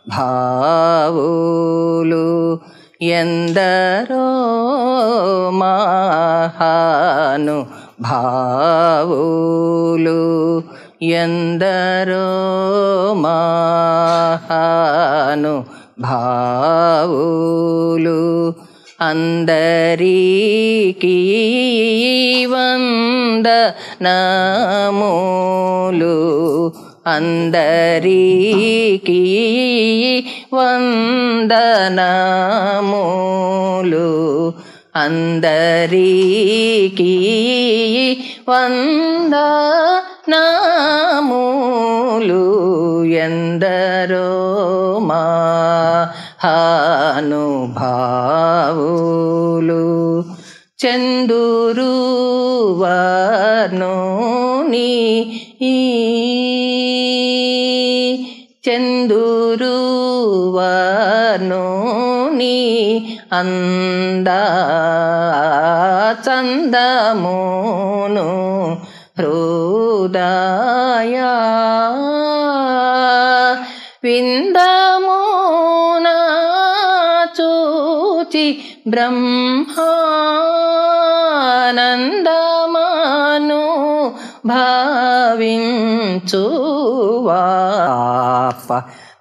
భావులు ఎందరో మహాను భావులు ఎందరో మహాను భావులు అందరికీ వందనములు అందరికీ వందనములు అందరికీ వందనములు ఎందరో మహానుభావులు చందురు వర్ణుని చందురు వర్ణుని చందమును హృదయ విందమున చూచి బ్రహ్మానందమను భావించువా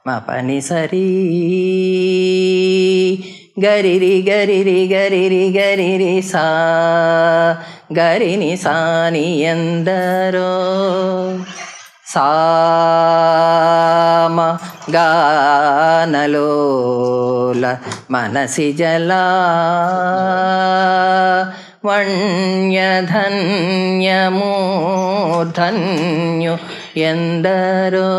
మపని సరి గరిరి గరిరి గరిరి గరిరి సా గరిని సాని ఎందరో సామ గానలోల మనసి జలా వణ్యధన్యమూర్ధన్యు ఎందరో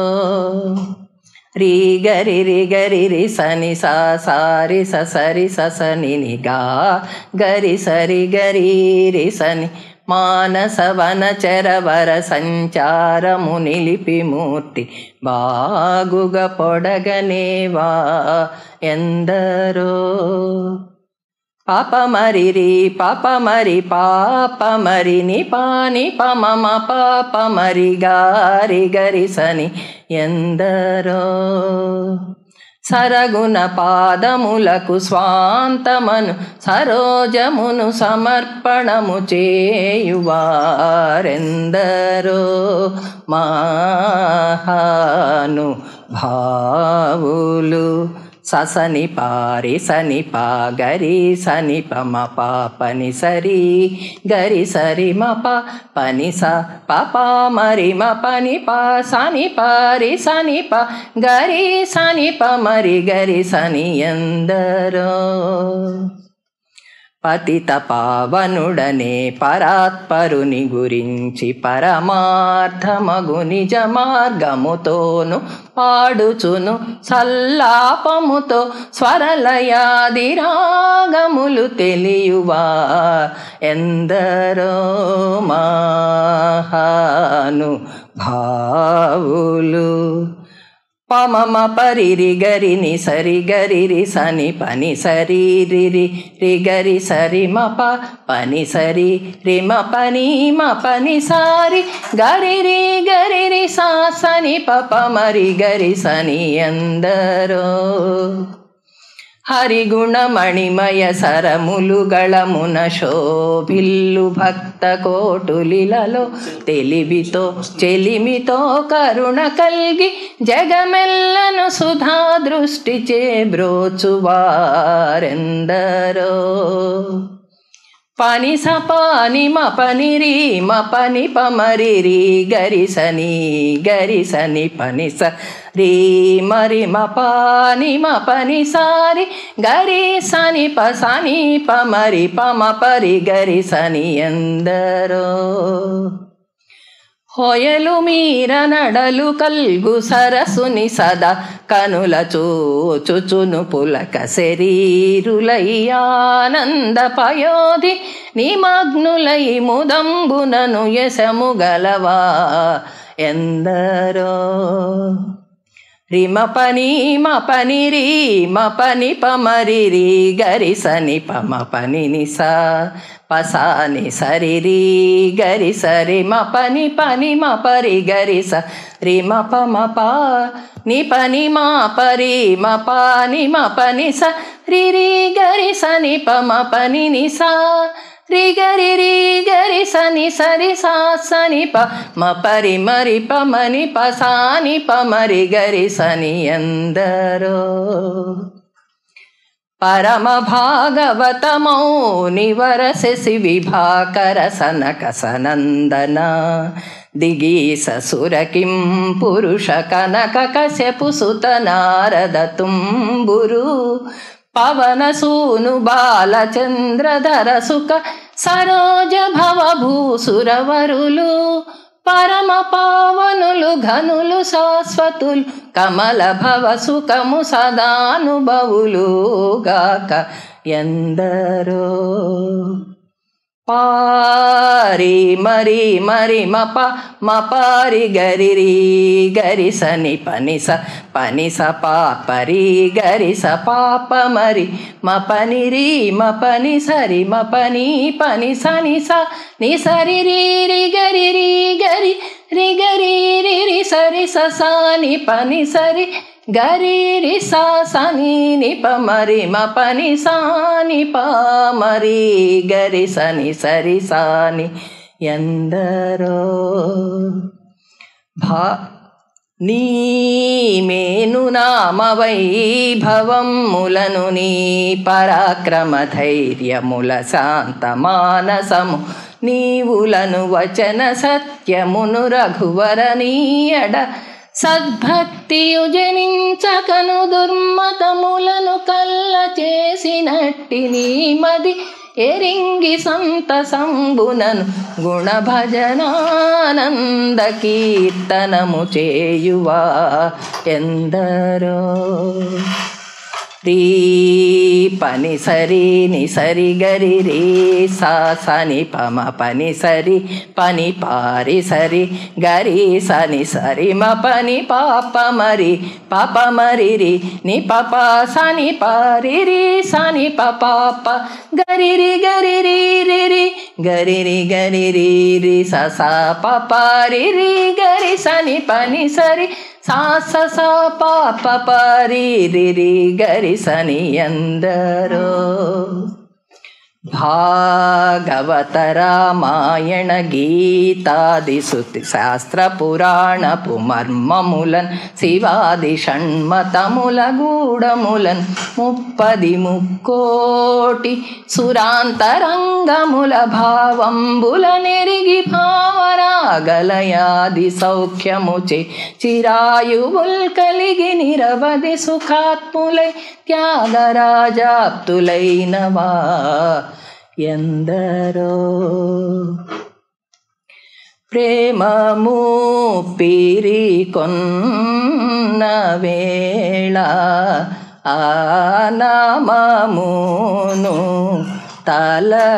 రి గరి రి గరి రి సని సా సారి సరి సని గా గరి సరి గరి రి సని మానస వనచరవర సంచారము నిలిపి మూర్తి బాగుగ పొడగనేవా ఎందరో పాప మరి రి పాప మరి పాప మరి ని పాని పమమ పాప మరి గారి గరి సని ఎందరో సరగుణ పాదములకు స్వాంతమను సరోజమును సమర్పణము చేయువారెందరో మహాను భావులు ససని పారి సని పా గరి సని పమ పని సరి గరి సరి మప పని స పప మరి మ పని పా సని పారి సని ప గరి సని ప మరి గరి సని ఎందరో పతిత పావనుడనే పరాత్పరుని గురించి పరమార్థమగు నిజ మార్గముతోను పాడుచును సల్లాపముతో స్వరలయాది రాగములు తెలియువా ఎందరో మహాను భావులు పమమ పరిరి గరిని సరి గరి సని పని సరి రి గరి సరి మప పని సరి రి మ పని సారి గరి సా సని పప మరి గరి సని ఎందరో హరిగుణమణిమయ సరములు గళమున శోభిల్లు భక్త కోటులిలలో తెలివితో చెలిమితో కరుణ కల్గి జగమెల్లను సుధా దృష్టి చే బ్రోచువారెందరో పని స పాని మ పని రి మ పని ప మరి రి గరి సని పని స రి మరి మ పని సారి గరి సని ప మరి ప మ పరి గరి సని ఎందరో హొయలు మీర నడలు కల్గు సరసుని సదా కనుల చూచుచును పులక శరీరులై ఆనంద పయోధి నిమగ్నులై ముదంబునను యశము గలవా ఎందరో రిమ పని మ పని రి మ పని పమరి రి గరి సని పమ పని నిస పసాని సరి రి గరి సరి మ పని మ పరి గరి స రి మ పమ ప ని పని మా పరి మ పాని మ పని స రి రి గరి సని పమ పని నిస రి గరి సని సరి సా సని ప మ పరి మరి ప మని ప సాని ప మరి గరి సని ఎందరో పరమ భాగవతమౌ నివరసెసి విభాకర సనక సనందన దిగీస సురకిం పురుష కనక కశ్యపు సుత నారద తుంబురు పవన సూను బాలచంద్రధర సుఖ సరోజ భవ భూసురవరులు పరమ పావనులు ఘనులు శాశ్వతులు కమల భవ సుఖము సదానుభవులు గాక ఎందరో పారి మరి మరి మప మపారి గరి రి గరి సని పని స పా పరి గరి స పాప మరి మ పని రి మ పని సరి మ పని సని స ని సరి రి రి గరి గరి రి సరి స సాని పని సరి గరి రి సా సని ని ప మరి మ పని సాని ప మరి గరి సని సరి సాని ఎందరో నీ మేను నామ వైభవములను నీ పరాక్రమ ధైర్యముల శాంత మానసము నీవులను వచన సత్యమును రఘువర నీయడ సద్భక్తియు జనించకను దుర్మతములను కల్ల చేసినట్టి నీ మది ఎరింగి సంతసంబునను గుణ భజనానంద కీర్తనము చేయువా ఎందరో రీ పని సరి ని సరి గరి రే సా సని పమ పని సరి పని పారి సరి గరి సని సరి మ పని పాప మరి రి ని పప సని పారి రి సని పాప గరి రి గరి రి స సా పరి రి గరి సని పని సరి సా స సా పాప పరి రి గరి సని ఎందరో భాగవత రామాయణ గీతాది శృతి శాస్త్ర పురాణపు మర్మములన్ శివాది షణ్మతముల గూఢములన్ 30 సురాంతరంగముల భావంబుల నెరిగి భావరాగలయాది సౌఖ్యముచే చిరాయువుల్ కలిగి నిరవధి సుఖాత్ములై త్యాగరాజాప్తులైనవా ఎందరో ప్రేమము పిరికొన్న వేళ ఆ నామమును తలచేవారు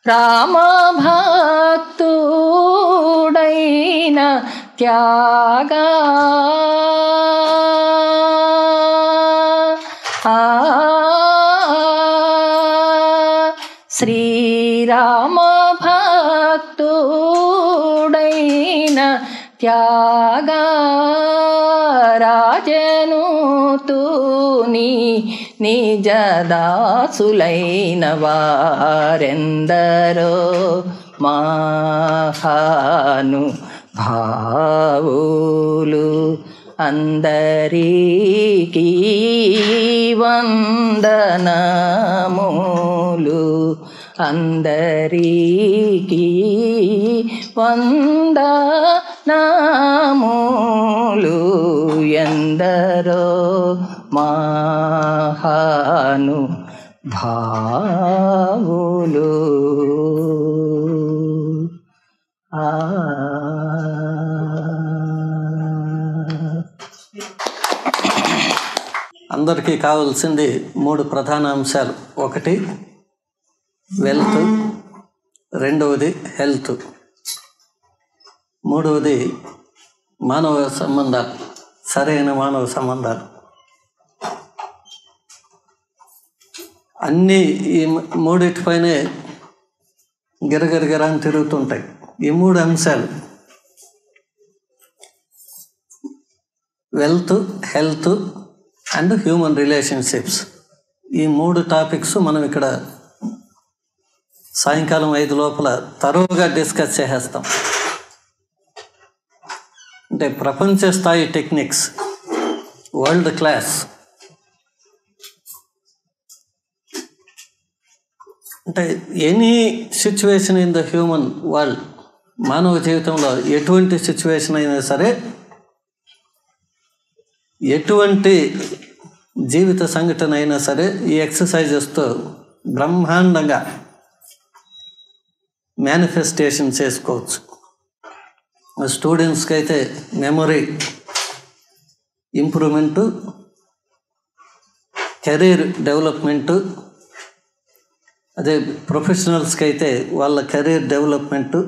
రామభక్తుడైన త్యాగా శ్రీరామ భక్తుడైన త్యాగరాజను తూని నిజదాసులైన వారెందరో మహాను భావులు అందరికీ వందనములు అందరికీ వందనములు ఎందరో మహాను భావులు అందరికీ కావాల్సింది 3 ప్రధాన అంశాలు. ఒకటి వెల్త్, రెండవది హెల్త్. మూడవది మానవ సంబంధాలు, సరైన మానవ సంబంధాలు. అన్నీ ఈ మూడిటిపైనే గిరగిరగిర అని తిరుగుతుంటాయి. ఈ మూడు అంశాలు wealth, health and human relationships. ఈ మూడు టాపిక్స్ మనం ఇక్కడ సాయంకాలం 5 లోపల తరోగా డిస్కస్ చేసేస్తాం. అంటే ప్రపంచ స్థాయి టెక్నిక్స్, వరల్డ్ క్లాస్. అంటే any situation in the human world, మానవ జీవితంలో ఎటువంటి సిచ్యువేషన్ అయినా సరే, ఎటువంటి జీవిత సంఘటన అయినా సరే ఈ ఎక్సర్సైజెస్తో బ్రహ్మాండంగా మేనిఫెస్టేషన్ చేసుకోవచ్చు. స్టూడెంట్స్కి అయితే మెమొరీ ఇంప్రూవ్మెంటు, కెరీర్ డెవలప్మెంటు, అదే ప్రొఫెషనల్స్కి అయితే వాళ్ళ కెరీర్ డెవలప్మెంటు,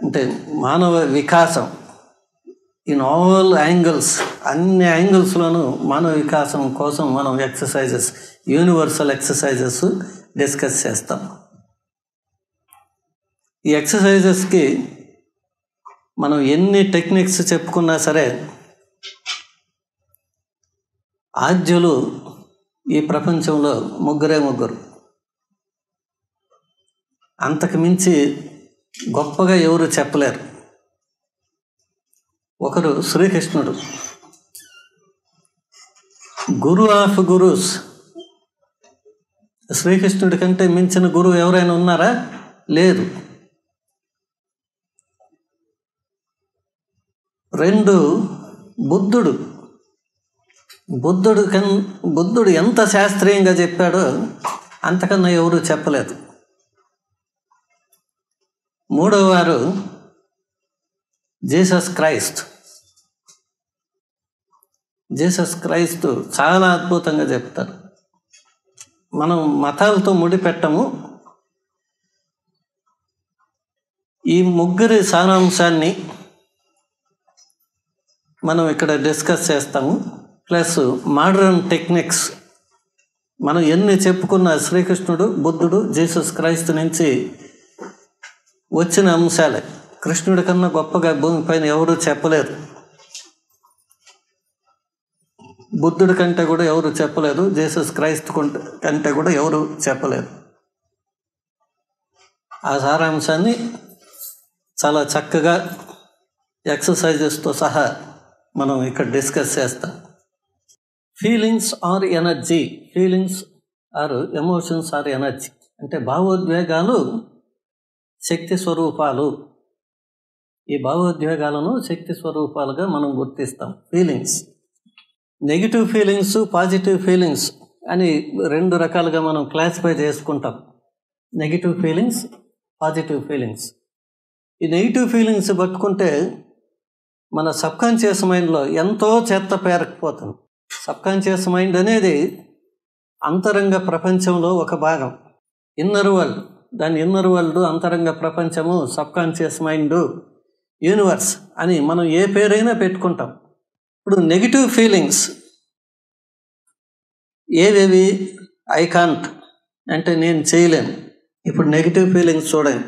అంటే మానవ వికాసం ఇన్ ఆల్ యాంగిల్స్, అన్ని యాంగిల్స్లోనూ మానవ వికాసం కోసం మనం ఎక్సర్సైజెస్, యూనివర్సల్ ఎక్సర్సైజెస్ డిస్కస్ చేస్తాం. ఈ ఎక్సర్సైజెస్కి మనం ఎన్ని టెక్నిక్స్ చెప్పుకున్నా సరే ఆద్యులు ఈ ప్రపంచంలో ముగ్గురే ముగ్గురు. అంతకు మించి గొప్పగా ఎవరు చెప్పలేరు. ఒకరు శ్రీకృష్ణుడు, గురు ఆఫ్ గురుస్. శ్రీకృష్ణుడి కంటే మించిన గురువు ఎవరైనా ఉన్నారా? లేదు. 2 బుద్ధుడు. బుద్ధుడు ఎంత శాస్త్రీయంగా చెప్పాడో అంతకన్నా ఎవరు చెప్పలేదు. 3వ వారు జీసస్ క్రైస్ట్. జీసస్ క్రైస్తు చాలా అద్భుతంగా చెప్తారు. మనం మతాలతో ముడిపెట్టము. ఈ ముగ్గురి సారాంశాన్ని మనం ఇక్కడ డిస్కస్ చేస్తాము. ప్లస్ మోడర్న్ టెక్నిక్స్, మనం ఎన్ని చెప్పుకున్న శ్రీకృష్ణుడు, బుద్ధుడు, జీసస్ క్రైస్తు నుంచి వచ్చిన అంశాలే. కృష్ణుడి కన్నా గొప్పగా భూమిపైన ఎవరు చెప్పలేరు. బుద్ధుడి కంటే కూడా ఎవరు చెప్పలేదు. జీసస్ క్రైస్తు కంటే కూడా ఎవరు చెప్పలేరు. ఆ సారాంశాన్ని చాలా చక్కగా ఎక్సర్సైజెస్తో సహా మనం ఇక్కడ డిస్కస్ చేస్తాం. Feelings are energy. Feelings are emotions are energy. అంటే భావోద్వేగాలు శక్తి స్వరూపాలు. ఈ భావోద్వేగాలను శక్తి స్వరూపాలుగా మనం గుర్తిస్తాం. Feelings, negative feelings, positive feelings అని 2 రకాలుగా మనం క్లాసిఫై చేసుకుంటాం. Negative feelings, positive feelings. ఈ నెగిటివ్ ఫీలింగ్స్ పట్టుకుంటే మన సబ్కాన్షియస్ మైండ్లో ఎంతో చెత్త పేరకపోతుంది. సబ్కాన్షియస్ మైండ్ అనేది అంతరంగ ప్రపంచంలో ఒక భాగం. ఇన్నర్ వరల్డ్, దాని ఇన్నర్ వరల్డ్, అంతరంగ ప్రపంచము, సబ్కాన్షియస్ మైండ్, యూనివర్స్ అని మనం ఏ పేరైనా పెట్టుకుంటాం. ఇప్పుడు నెగిటివ్ ఫీలింగ్స్ ఏవేవి? ఐ కాంట్, అంటే నేను చేయలేను. ఇప్పుడు నెగిటివ్ ఫీలింగ్స్ చూడండి.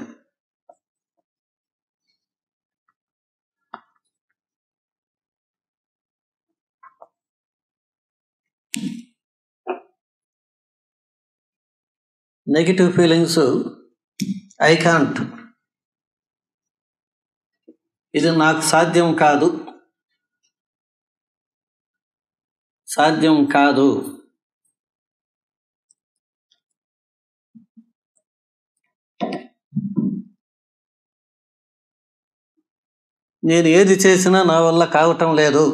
నెగిటివ్ ఫీలింగ్స్ ఐ కాంట్, ఇది నాకు సాధ్యం కాదు, సాధ్యం కాదు. నేను ఏది చేసినా నా వల్ల కావటం లేదు,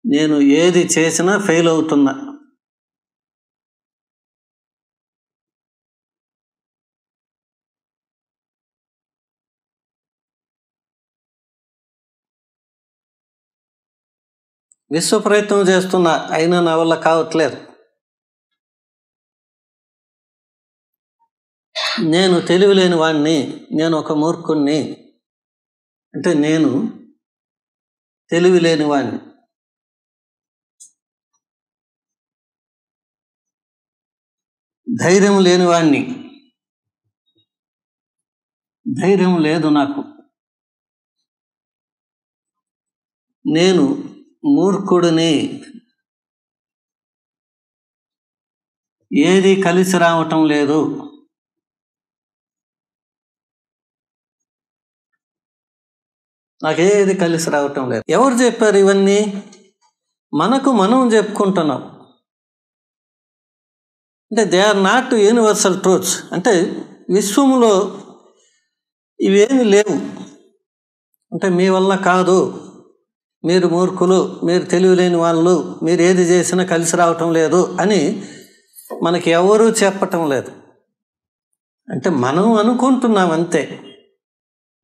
నేను ఏది చేసినా ఫెయిల్ అవుతున్నా. విశ్వ ప్రయత్నం చేస్తున్నా, అయినా నా వల్ల కావట్లేదు. నేను తెలివిలేని వాడిని, నేను ఒక మూర్ఖుణ్ణి అంటే నేను తెలివిలేని వాడిని. ధైర్యం లేనివాణ్ణి, ధైర్యం లేదు నాకు, నేను మూర్ఖుడిని, ఏది కలిసి రావటం లేదు, నాకేది కలిసి రావటం లేదు. ఎవరు చెప్పారు ఇవన్నీ? మనకు మనం చెప్పుకుంటున్నాం. అంటే they are not universal truths. అంటే విశ్వంలో ఇవేమి లేవు. అంటే మీ వల్ల కాదు, మీరు మూర్ఖులు, మీరు తెలివిలేని వాళ్ళు, మీరు ఏది చేసినా కలిసి రావటం లేదు అని మనకి ఎవరూ చెప్పటం లేదు. అంటే మనం అనుకుంటున్నాం అంతే.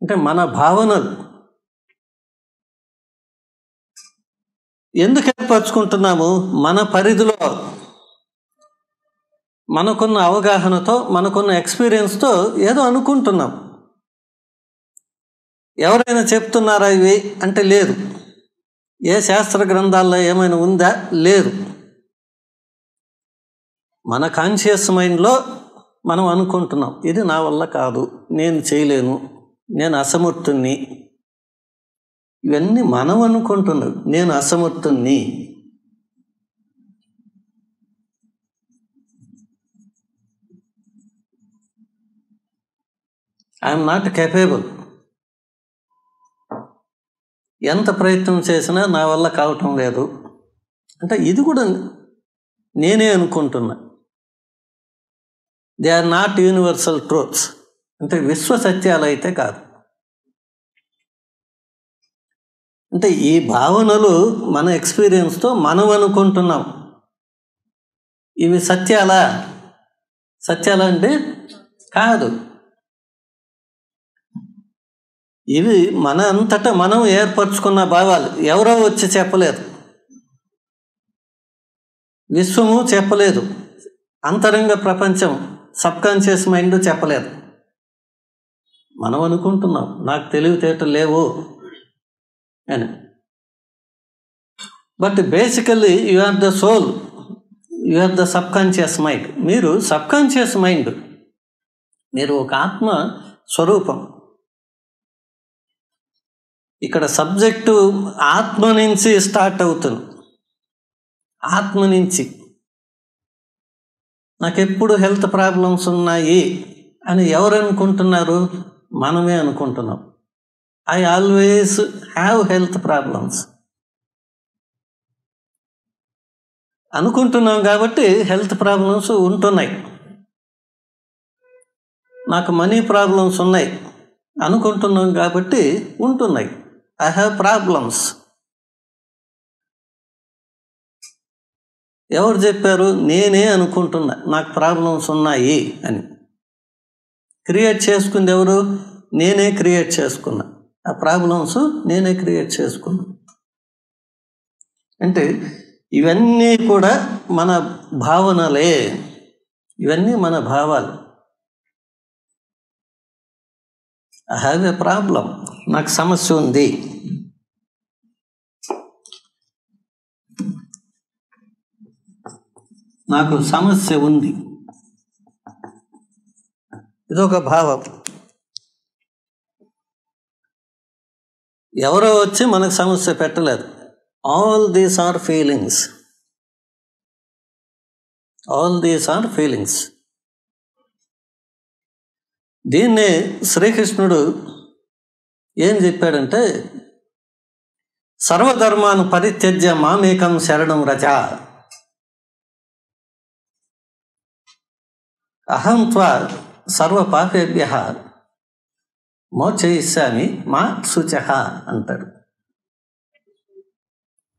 అంటే మన భావనలు ఎందుకు ఏర్పరచుకుంటున్నాము? మన పరిధిలో మనకున్న అవగాహనతో, మనకున్న ఎక్స్పీరియన్స్తో ఏదో అనుకుంటున్నాం. ఎవరైనా చెప్తున్నారా ఇవి అంటే లేదు. ఏ శాస్త్ర గ్రంథాల్లో ఏమైనా ఉందా? లేదు. మన కాన్షియస్ మైండ్లో మనం అనుకుంటున్నాం, ఇది నా వల్ల కాదు, నేను చేయలేను, నేను అసమర్థుణ్ణి. ఇవన్నీ మనం అనుకుంటున్నాం. నేను అసమర్థుణ్ణి, ఐఎమ్ నాట్ కేపబుల్, ఎంత ప్రయత్నం చేసినా నా వల్ల కావటం లేదు. అంటే ఇది కూడా నేనే అనుకుంటున్నా. They are not universal truths. అంటే విశ్వ సత్యాలు అయితే కాదు. అంటే ఈ భావనలు మన ఎక్స్పీరియన్స్తో మనం అనుకుంటున్నాం. ఇవి సత్యాలా? సత్యాలా అంటే కాదు. ఇవి మన అంతటా మనం ఏర్పరచుకున్న భావాలు. ఎవరో వచ్చి చెప్పలేదు, విశ్వము చెప్పలేదు, అంతరంగ ప్రపంచం సబ్కాన్షియస్ మైండ్ చెప్పలేదు. మనం అనుకుంటున్నాం నాకు తెలివితేటలు లేవు అని. But basically you are the soul, you are the subconscious mind. మీరు సబ్కాన్షియస్ మైండ్, మీరు ఒక ఆత్మ స్వరూపం. ఇక్కడ సబ్జెక్టు ఆత్మ నుంచి స్టార్ట్ అవుతుంది. ఆత్మ నుంచి నాకెప్పుడు హెల్త్ ప్రాబ్లమ్స్ ఉన్నాయి అని ఎవరు అనుకుంటున్నారు? మనమే అనుకుంటున్నాం. I always have health problems అనుకుంటున్నాం కాబట్టి హెల్త్ ప్రాబ్లమ్స్ ఉంటున్నాయి. నాకు మనీ ప్రాబ్లమ్స్ ఉన్నాయి అనుకుంటున్నాం కాబట్టి ఉంటున్నాయి. I have problems. ఎవరు చెప్పారు? నేనే అనుకుంటున్నా నాకు ప్రాబ్లమ్స్ ఉన్నాయి అని. క్రియేట్ చేసుకుంది ఎవరు? నేనే క్రియేట్ చేసుకున్నా. ఆ ప్రాబ్లమ్స్ నేనే క్రియేట్ చేసుకున్నా. అంటే ఇవన్నీ కూడా మన భావనలే, ఇవన్నీ మన భావాలు. ఐ హ్యావ్ ఎ ప్రాబ్లం, నాకు సమస్య ఉంది. నాకు సమస్య ఉంది, ఇదొక భావం. ఎవరో వచ్చి మనకు సమస్య పెట్టలేదు. All these are feelings, all these are feelings. దీన్నే శ్రీకృష్ణుడు ఏం చెప్పాడంటే, సర్వధర్మాను పరిత్యజ్య మామేకం శరణం రజ, అహం త్వా సర్వ పాపేభ్యః మోక్షయిష్యామి మా శుచః అంటాడు.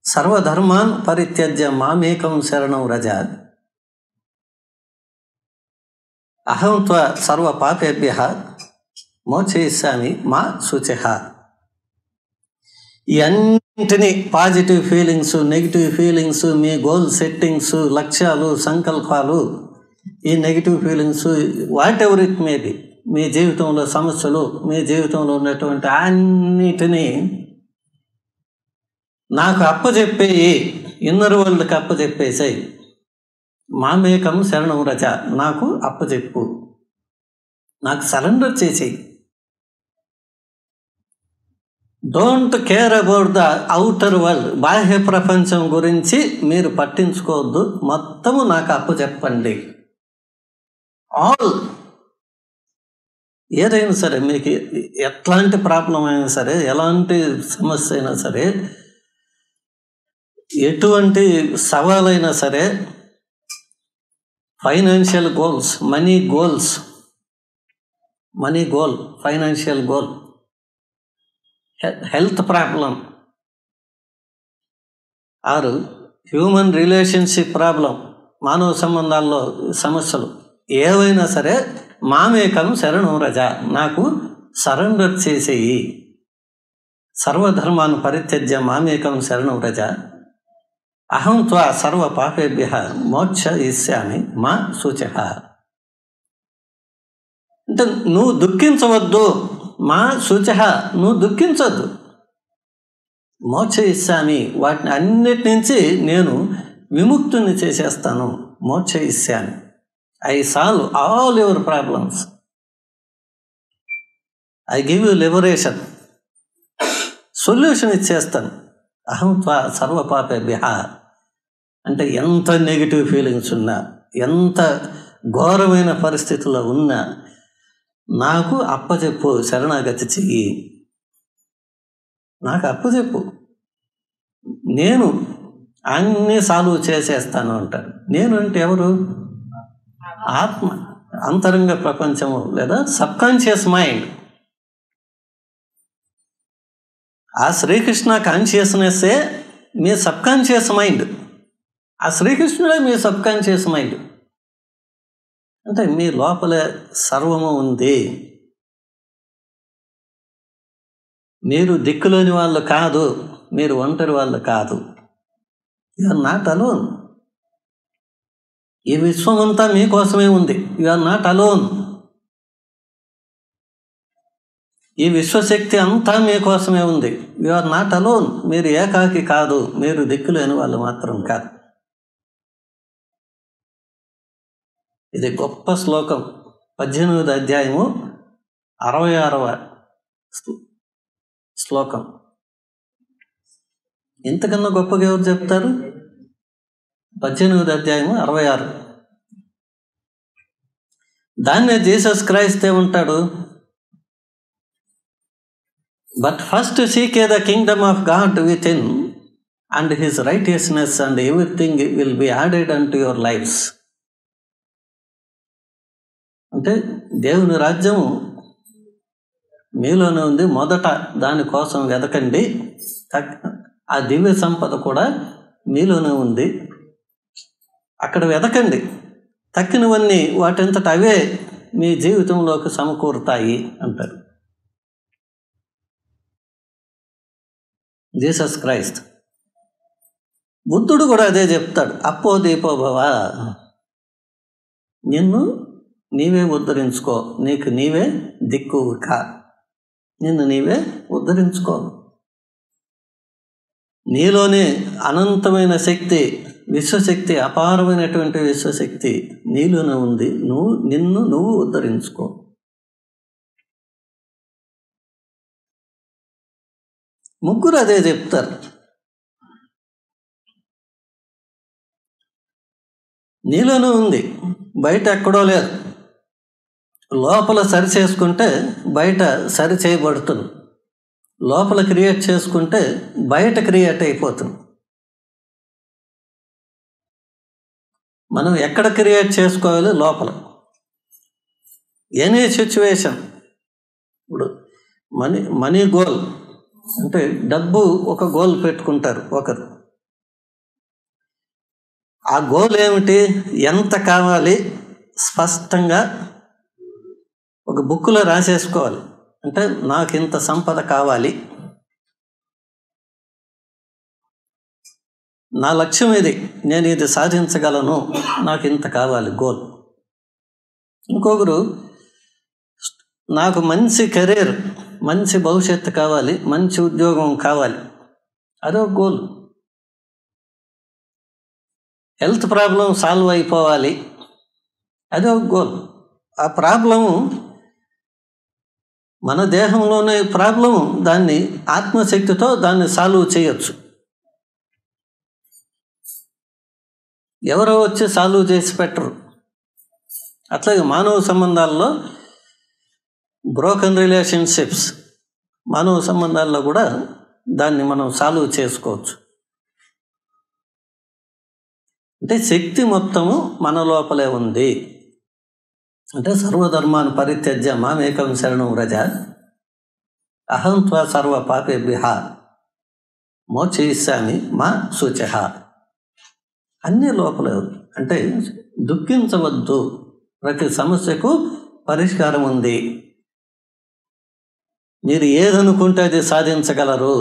సర్వధర్మాన్ పరిత్యజ్య మామేకం శరణం రజ, అహం త్వా సర్వ పాపేభ్యః మోక్షయిష్యామి మా శుచః. ఈ అన్నింటినీ పాజిటివ్ ఫీలింగ్స్, నెగిటివ్ ఫీలింగ్స్, మీ గోల్ సెట్టింగ్స్, లక్ష్యాలు, సంకల్పాలు ఈ negative feelings whatever it may be, మీ జీవితంలో సమస్యలు, మీ జీవితంలో ఉన్నటువంటి అన్నిటినీ నాకు అప్పచెప్పేయి, ఇన్నర్ వరల్డ్కి అప్పచెప్పేసాయి. మామేకం శరణం రచ, నాకు అప్పచెప్పు, నాకు సరెండర్ చేసేయి. Don't care about the outer world, బాహ్య ప్రపంచం గురించి మీరు పట్టించుకోవద్దు, మొత్తము నాకు అప్పచెప్పండి. ఆల్, ఏదైనా సరే, మీకు ఎట్లాంటి ప్రాబ్లం అయినా సరే, ఎలాంటి సమస్య అయినా సరే, ఎటువంటి సవాలైనా సరే, financial goals, money goal, financial goal, health problem, ఆరు హ్యూమన్ రిలేషన్షిప్ ప్రాబ్లం, మానవ సంబంధాల్లో సమస్యలు ఏవైనా సరే, మామేకం శరణం రజ, నాకు సరెండర్ చేసేయి. సర్వధర్మాన్ని పరిత్యజ్య మామేకం శరణం రజ, అహం త్వా సర్వ పాపేభ్యః మోక్ష ఇష్యామి మా శుచః. అంటే నువ్వు దుఃఖించవద్దు, మా శుచః, నువ్వు దుఃఖించవద్దు. మోక్ష ఇష్యామి, వాటిని అన్నిటి నుంచి నేను విముక్తుని చేసేస్తాను. మోక్ష ఇష్యామి, I solve all your problems, I give you liberation, solution ఇచ్చేస్తాను. అహం త్వా సర్వ పాపేభ్యః అంటే ఎంత నెగిటివ్ ఫీలింగ్స్ ఉన్నా, ఎంత ఘోరమైన పరిస్థితుల్లో ఉన్నా నాకు అప్పచెప్పు, శరణాగతి చెయ్యి, నాకు అప్పచెప్పు, నేను అన్నీ సాల్వ్ చేసేస్తాను అంటారు. నేను అంటే ఎవరు? ఆత్మ, అంతరంగ ప్రపంచము లేదా సబ్కాన్షియస్ మైండ్. ఆ శ్రీకృష్ణ కాన్షియస్నెస్సే మీ సబ్కాన్షియస్ మైండ్, ఆ శ్రీకృష్ణుడే మీ సబ్కాన్షియస్ మైండ్. అంటే మీ లోపలే సర్వము ఉంది. మీరు దిక్కులోని వాళ్ళు కాదు, మీరు ఒంటరి వాళ్ళు కాదు. You are not alone. ఈ విశ్వం అంతా మీకోసమే ఉంది. You are not alone. ఈ విశ్వశక్తి అంతా మీకోసమే ఉంది. You are not alone. మీరు ఏకాకి కాదు, మీరు దిక్కులేని వాళ్ళు మాత్రం కాదు. ఇది గొప్ప శ్లోకం. 18వ అధ్యాయము 66వ శ్లోకం. ఇంతకన్నా గొప్పగా ఎవరు చెప్తారు? 18వ అధ్యాయము 66. దాన్నే జీసస్ క్రైస్ట్ ఏమంటాడు? But first seek ye the kingdom of God within and his righteousness and everything will be added unto your lives. అంటే దేవుని రాజ్యము మీలోనే ఉంది, మొదట దానికోసం వెతకండి. ఆ దివ్య సంపద కూడా మీలోనే ఉంది, అక్కడ వెతకండి. తక్కినవన్నీ వాటంతట అవే మీ జీవితంలోకి సమకూరుతాయి అంటారు జీసస్ క్రైస్ట్. బుద్ధుడు కూడా అదే చెప్తాడు. అప్పో దీపో భవ, నిన్ను నీవే ఉద్ధరించుకో, నీకు నీవే దిక్కువు కా, నిన్ను నీవే ఉద్ధరించుకో. నీలోనే అనంతమైన శక్తి, విశ్వశక్తి, అపారమైనటువంటి విశ్వశక్తి నీలోనే ఉంది. నిన్ను నువ్వు ఉద్ధరించుకో. ముగ్గురు అదే చెప్తారు. నీలోనే ఉంది, బయట ఎక్కడో లేదు. లోపల సరి చేసుకుంటే బయట సరి చేయబడుతుంది, లోపల క్రియేట్ చేసుకుంటే బయట క్రియేట్ అయిపోతుంది. మనం ఎక్కడ క్రియేట్ చేసుకోవాలి? లోపల. Any situation. ఇప్పుడు మనీ గోల్ అంటే డబ్బు ఒక గోల్ పెట్టుకుంటారు ఒకరు. ఆ గోల్ ఏమిటి? ఎంత కావాలి స్పష్టంగా ఒక బుక్లో రాసేసుకోవాలి. అంటే నాకు ఇంత సంపద కావాలి, నా లక్ష్యం ఇది, నేను ఇది సాధించగలను, నాకు ఇంత కావాలి గోల్. ఇంకొకరు నాకు మంచి కెరీర్, మంచి భవిష్యత్తు కావాలి, మంచి ఉద్యోగం కావాలి, అదో గోల్. హెల్త్ ప్రాబ్లం సాల్వ్ అయిపోవాలి, అదో గోల్. ఆ ప్రాబ్లము మన దేహంలోనే ప్రాబ్లము, దాన్ని ఆత్మశక్తితో దాన్ని సాల్వ్ చేయొచ్చు. ఎవరో వచ్చి సాల్వ్ చేసి పెట్టరు. అట్లాగే మానవ సంబంధాల్లో బ్రోకెన్ రిలేషన్షిప్స్, మానవ సంబంధాల్లో కూడా దాన్ని మనం సాల్వ్ చేసుకోవచ్చు. అంటే శక్తి మొత్తము మన లోపలే ఉంది. అంటే సర్వధర్మాన్ని పరిత్యజ్య మామేకం శరణం వ్రజ అహం త్వా సర్వ పాపేభ్యః మోక్షయిష్యామి మా శుచః. అన్నీ లోపలే ఉంది. అంటే దుఃఖించవద్దు, ప్రతి సమస్యకు పరిష్కారం ఉంది, మీరు ఏదనుకుంటే అది సాధించగలరు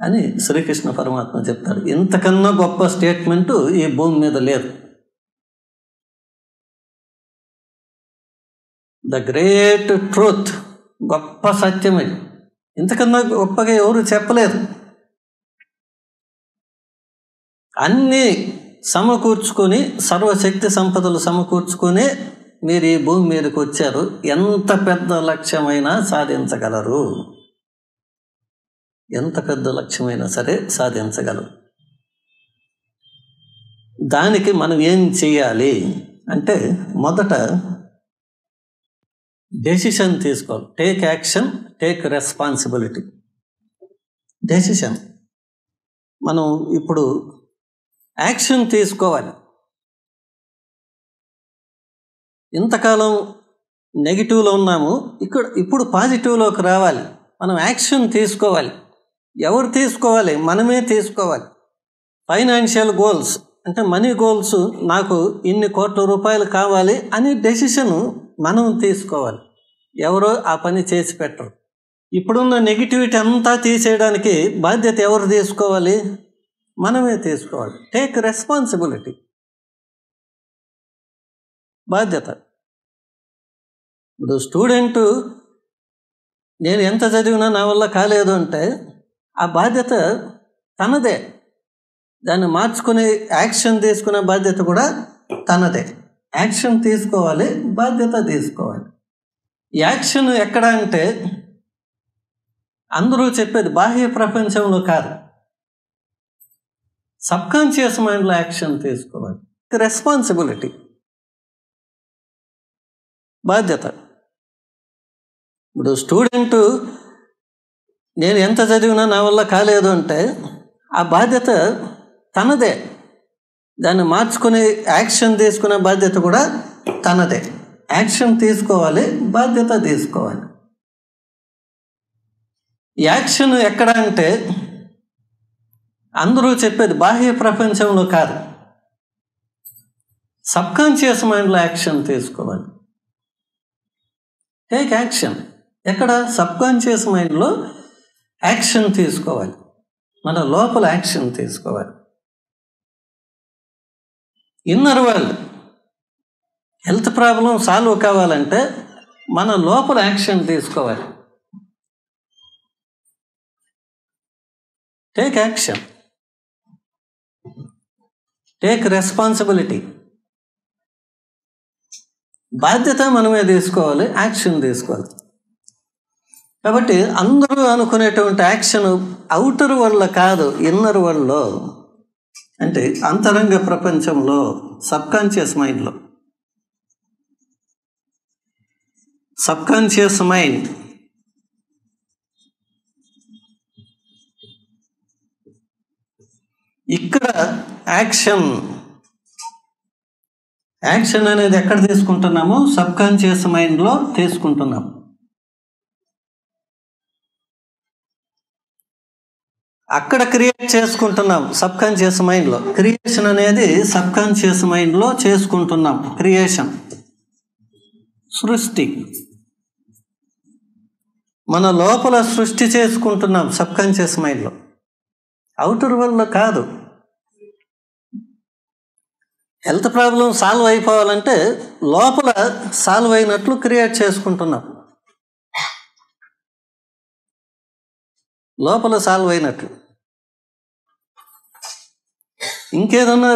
అని శ్రీకృష్ణ పరమాత్మ చెప్తారు. ఇంతకన్నా గొప్ప స్టేట్మెంటు ఈ భూమి మీద లేదు. ద గ్రేట్ ట్రూత్, గొప్ప సత్యమే. ఇంతకన్నా గొప్పగా ఎవరు చెప్పలేరు. అన్నీ సమకూర్చుకొని, సర్వశక్తి సంపదలు సమకూర్చుకొని మీరు ఈ భూమి మీదకి వచ్చారు. ఎంత పెద్ద లక్ష్యమైనా సాధించగలరు, ఎంత పెద్ద లక్ష్యమైనా సరే సాధించగలరు. దానికి మనం ఏం చేయాలి అంటే, మొదట డెసిషన్ తీసుకోవాలి. Take action, take responsibility. Decision, మనం ఇప్పుడు యాక్షన్ తీసుకోవాలి. ఇంతకాలం నెగిటివ్లో ఉన్నాము, ఇప్పుడు పాజిటివ్లోకి రావాలి. మనం యాక్షన్ తీసుకోవాలి. ఎవరు తీసుకోవాలి? మనమే తీసుకోవాలి. ఫైనాన్షియల్ గోల్స్ అంటే మనీ గోల్స్, నాకు ఇన్ని కోట్ల రూపాయలు కావాలి అని డెసిషన్ మనం తీసుకోవాలి. ఎవరో ఆ పని చేసి పెట్టరు. ఇప్పుడున్న నెగిటివిటీ అంతా తీసేయడానికి బాధ్యత ఎవరు తీసుకోవాలి? మనమే తీసుకోవాలి. టేక్ రెస్పాన్సిబిలిటీ, బాధ్యత. ఇప్పుడు స్టూడెంటు నేను ఎంత చదివినా నా వల్ల కాలేదు అంటే ఆ బాధ్యత తనదే. దాన్ని మార్చుకునే యాక్షన్ తీసుకునే బాధ్యత కూడా తనదే. యాక్షన్ తీసుకోవాలి, బాధ్యత తీసుకోవాలి. యాక్షన్ ఎక్కడ అంటే అందరూ చెప్పేది బాహ్య ప్రపంచంలో కాదు, సబ్కాన్షియస్ మైండ్లో యాక్షన్ తీసుకోవాలి. రెస్పాన్సిబిలిటీ, బాధ్యత. ఇప్పుడు స్టూడెంటు నేను ఎంత చదివినా నా వల్ల కాలేదు అంటే ఆ బాధ్యత తనదే. దాన్ని మార్చుకునే యాక్షన్ తీసుకునే బాధ్యత కూడా తనదే. యాక్షన్ తీసుకోవాలి, బాధ్యత తీసుకోవాలి. యాక్షన్ ఎక్కడ అంటే అందరూ చెప్పేది బాహ్య ప్రపంచంలో కాదు, సబ్కాన్షియస్ మైండ్లో యాక్షన్ తీసుకోవాలి. టేక్ యాక్షన్ ఎక్కడ? సబ్కాన్షియస్ మైండ్లో యాక్షన్ తీసుకోవాలి. మన లోపల యాక్షన్ తీసుకోవాలి. Inner world, health problem solve కావాలంటే మన లోపల యాక్షన్ తీసుకోవాలి. Take action, take responsibility. బాధ్యత మనమే తీసుకోవాలి, యాక్షన్ తీసుకోవాలి. కాబట్టి అందరూ అనుకునేటువంటి యాక్షన్ అవుటర్ వరల్డ్ కాదు, ఇన్నర్ వరల్డ్లో, అంటే అంతరంగ ప్రపంచంలో, సబ్కాన్షియస్ మైండ్లో. సబ్కాన్షియస్ మైండ్ ఇక్కడ యాక్షన్ అనేది ఎక్కడ తీసుకుంటున్నాము? సబ్కాన్షియస్ మైండ్లో తీసుకుంటున్నాము. అక్కడ క్రియేట్ చేసుకుంటున్నాం. సబ్కాన్షియస్ మైండ్లో క్రియేషన్ అనేది సబ్కాన్షియస్ మైండ్లో చేసుకుంటున్నాం. క్రియేషన్, సృష్టి మన లోపల సృష్టి చేసుకుంటున్నాం సబ్కాన్షియస్ మైండ్లో, అవుటర్ వరల్డ్లో కాదు. హెల్త్ ప్రాబ్లం సాల్వ్ అయిపోవాలంటే లోపల సాల్వ్ అయినట్లు క్రియేట్ చేసుకుంటున్నాం. లోపల సాల్వ్ అయినట్లు. ఇంకేదన్నా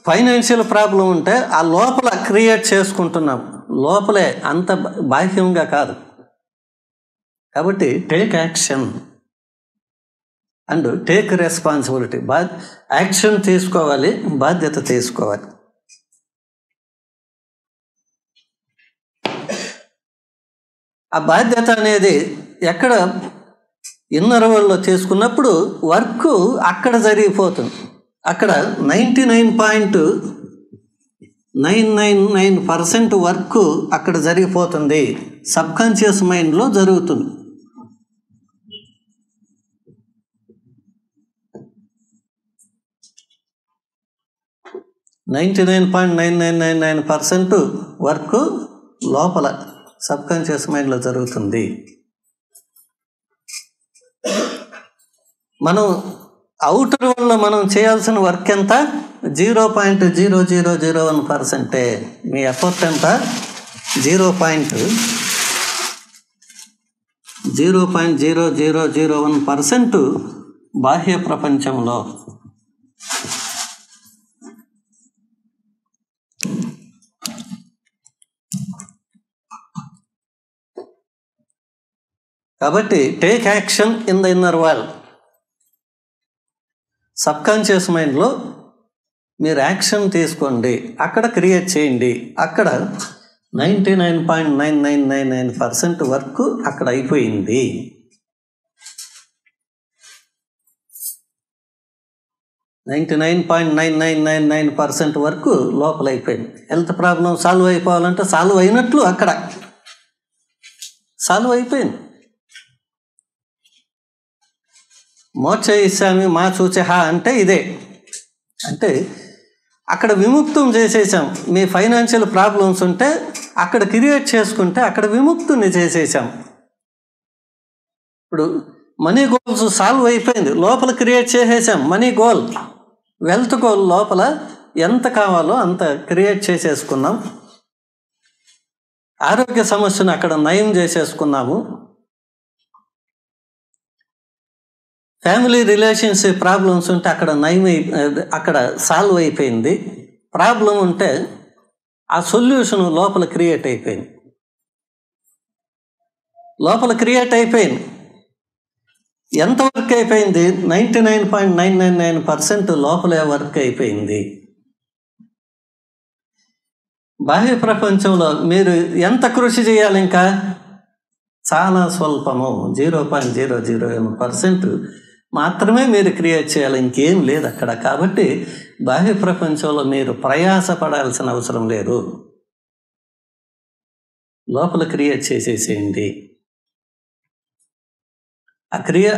ఫైనాన్షియల్ ప్రాబ్లం ఉంటే ఆ లోపల క్రియేట్ చేసుకుంటున్నాం, లోపలే, అంత బాహ్యంగా కాదు. కాబట్టి take action and take responsibility. Action తీసుకోవాలి, బాధ్యత తీసుకోవాలి. ఆ బాధ్యత అనేది ఎక్కడ ఇన్నర్ వరల్డ్లో తీసుకున్నప్పుడు వర్క్ అక్కడ జరిగిపోతుంది. అక్కడ 99.999% వర్క్ అక్కడ జరిగిపోతుంది, సబ్కాన్షియస్ మైండ్లో జరుగుతుంది. ,9999% వర్క్ లోపల సబ్కాన్షియస్ మైండ్లో జరుగుతుంది. మనం అవుటర్ వల్ల మనం చేయాల్సిన వర్క్ ఎంత? 0.0001%. మీ ఎఫర్ట్ ఎంత? 0.0001% బాహ్య ప్రపంచంలో. కాబట్టి take action in the inner world. Subconscious మైండ్లో మీరు యాక్షన్ తీసుకోండి, అక్కడ క్రియేట్ చేయండి. అక్కడ 99.9999% వర్క్ అక్కడ అయిపోయింది. ,99.9999% వరకు లోపల అయిపోయింది. హెల్త్ ప్రాబ్లం సాల్వ్ అయిపోవాలంటే సాల్వ్ అయినట్లు అక్కడ సాల్వ్ అయిపోయింది. మోక్ష ఇస్సామి మా చూచహ అంటే ఇదే. అంటే అక్కడ విముక్తం చేసేసాం. మీ ఫైనాన్షియల్ ప్రాబ్లమ్స్ ఉంటే అక్కడ క్రియేట్ చేసుకుంటే అక్కడ విముక్తుని చేసేసాం. ఇప్పుడు మనీ గోల్స్ సాల్వ్ అయిపోయింది, లోపల క్రియేట్ చేసేసాం. మనీ గోల్, వెల్త్ గోల్ లోపల ఎంత కావాలో అంత క్రియేట్ చేసేసుకున్నాం. ఆరోగ్య సమస్యను అక్కడ నయం చేసేసుకున్నాము. ఫ్యామిలీ రిలేషన్షిప్ ప్రాబ్లమ్స్ ఉంటే అక్కడ సాల్వ్ అయిపోయింది. ప్రాబ్లం ఉంటే ఆ సొల్యూషన్ లోపల క్రియేట్ అయిపోయింది. ఎంత వర్క్ అయిపోయింది? 99.999% లోపలే వర్క్ అయిపోయింది. బాహ్య ప్రపంచంలో మీరు ఎంత కృషి చేయాలి? ఇంకా చాలా స్వల్పము, 0.001% మాత్రమే మీరు క్రియేట్ చేయాలి, ఇంకేం లేదు అక్కడ. కాబట్టి బాహ్య ప్రపంచంలో మీరు ప్రయాసపడాల్సిన అవసరం లేదు, లోపల క్రియేట్ చేసేసేయండి.